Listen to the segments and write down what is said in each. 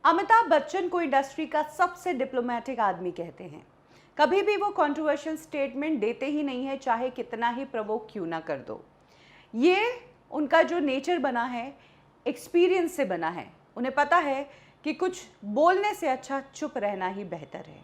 अमिताभ बच्चन को इंडस्ट्री का सबसे डिप्लोमेटिक आदमी कहते हैं। कभी भी वो कंट्रोवर्शियल स्टेटमेंट देते ही नहीं है, चाहे कितना ही प्रवोक क्यों ना कर दो। ये उनका जो नेचर बना है, एक्सपीरियंस से बना है। उन्हें पता है कि कुछ बोलने से अच्छा चुप रहना ही बेहतर है।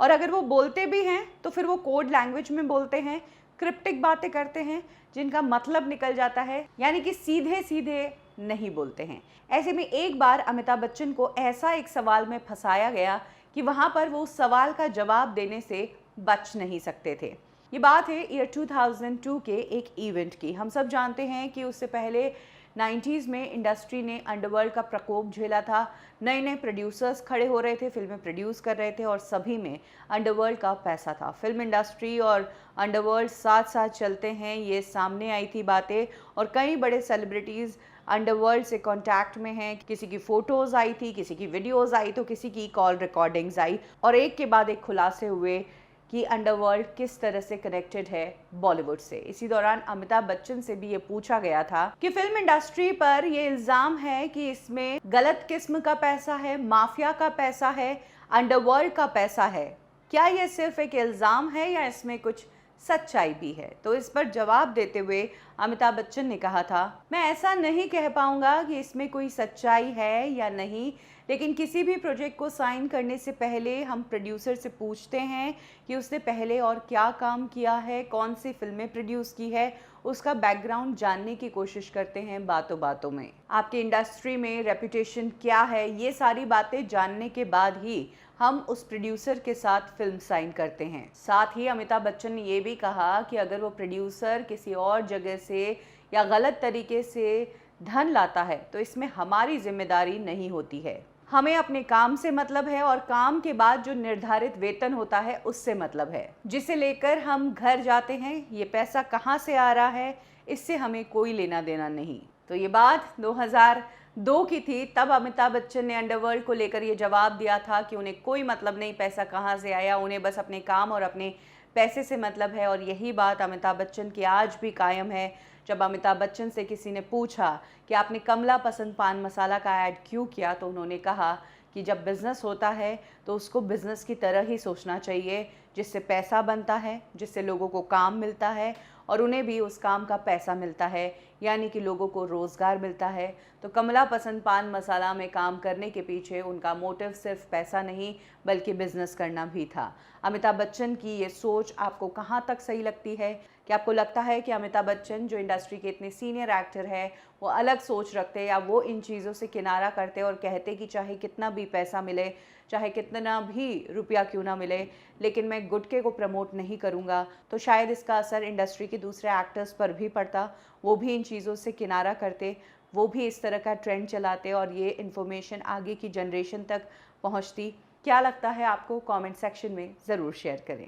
और अगर वो बोलते भी हैं तो फिर वो कोड लैंग्वेज में बोलते हैं, क्रिप्टिक बातें करते हैं जिनका मतलब निकल जाता है, यानी कि सीधे सीधे नहीं बोलते हैं। ऐसे में एक बार अमिताभ बच्चन को ऐसा एक सवाल में फंसाया गया कि वहाँ पर वो उस सवाल का जवाब देने से बच नहीं सकते थे। ये बात है ईयर 2002 के एक इवेंट की। हम सब जानते हैं कि उससे पहले 90s में इंडस्ट्री ने अंडरवर्ल्ड का प्रकोप झेला था। नए नए प्रोड्यूसर्स खड़े हो रहे थे, फिल्में प्रोड्यूस कर रहे थे और सभी में अंडरवर्ल्ड का पैसा था। फिल्म इंडस्ट्री और अंडरवर्ल्ड साथ साथ चलते हैं, ये सामने आई थी बातें। और कई बड़े सेलिब्रिटीज़ अंडरवर्ल्ड से कांटेक्ट में हैं। किसी की फ़ोटोज़ आई थी, किसी की वीडियोज़ आई, तो किसी की कॉल रिकॉर्डिंग्स आई और एक के बाद एक खुलासे हुए कि अंडरवर्ल्ड किस तरह से कनेक्टेड है बॉलीवुड से। इसी दौरान अमिताभ बच्चन से भी ये पूछा गया था कि फिल्म इंडस्ट्री पर ये इल्ज़ाम है कि इसमें गलत किस्म का पैसा है, माफिया का पैसा है, अंडरवर्ल्ड का पैसा है। क्या ये सिर्फ एक इल्ज़ाम है या इसमें कुछ सच्चाई भी है? तो इस पर जवाब देते हुए अमिताभ बच्चन ने कहा था, मैं ऐसा नहीं कह पाऊंगा कि इसमें कोई सच्चाई है या नहीं, लेकिन किसी भी प्रोजेक्ट को साइन करने से पहले हम प्रोड्यूसर से पूछते हैं कि उसने पहले और क्या काम किया है, कौन सी फिल्में प्रोड्यूस की है, उसका बैकग्राउंड जानने की कोशिश करते हैं बातों बातों में। आपकी इंडस्ट्री में रेपुटेशन क्या है, ये सारी बातें जानने के बाद ही हम उस प्रोड्यूसर के साथ फिल्म साइन करते हैं। साथ ही अमिताभ बच्चन ने ये भी कहा कि अगर वो प्रोड्यूसर किसी और जगह से या गलत तरीके से धन लाता है तो इसमें हमारी जिम्मेदारी नहीं होती है। हमें अपने काम से मतलब है और काम के बाद जो निर्धारित वेतन होता है उससे मतलब है, जिसे लेकर हम घर जाते हैं। ये पैसा कहाँ से आ रहा है, इससे हमें कोई लेना देना नहीं। तो ये बात 2002 की थी। तब अमिताभ बच्चन ने अंडरवर्ल्ड को लेकर ये जवाब दिया था कि उन्हें कोई मतलब नहीं पैसा कहाँ से आया, उन्हें बस अपने काम और अपने पैसे से मतलब है। और यही बात अमिताभ बच्चन की आज भी कायम है। जब अमिताभ बच्चन से किसी ने पूछा कि आपने कमला पसंद पान मसाला का ऐड क्यों किया, तो उन्होंने कहा कि जब बिज़नेस होता है तो उसको बिज़नेस की तरह ही सोचना चाहिए, जिससे पैसा बनता है, जिससे लोगों को काम मिलता है और उन्हें भी उस काम का पैसा मिलता है, यानी कि लोगों को रोज़गार मिलता है। तो कमला पसंद पान मसाला में काम करने के पीछे उनका मोटिव सिर्फ पैसा नहीं बल्कि बिजनेस करना भी था। अमिताभ बच्चन की ये सोच आपको कहाँ तक सही लगती है? क्या आपको लगता है कि अमिताभ बच्चन जो इंडस्ट्री के इतने सीनियर एक्टर हैं वो अलग सोच रखते, या वो इन चीज़ों से किनारा करते और कहते कि चाहे कितना भी पैसा मिले, चाहे कितना भी रुपया क्यों ना मिले, लेकिन मैं गुटखे को प्रमोट नहीं करूँगा? तो शायद इसका असर इंडस्ट्री के दूसरे एक्टर्स पर भी पड़ता, वो भी इन चीज़ों से किनारा करते, वो भी इस तरह का ट्रेंड चलाते और ये इन्फॉर्मेशन आगे की जनरेशन तक पहुँचती। क्या लगता है आपको? कमेंट सेक्शन में ज़रूर शेयर करें।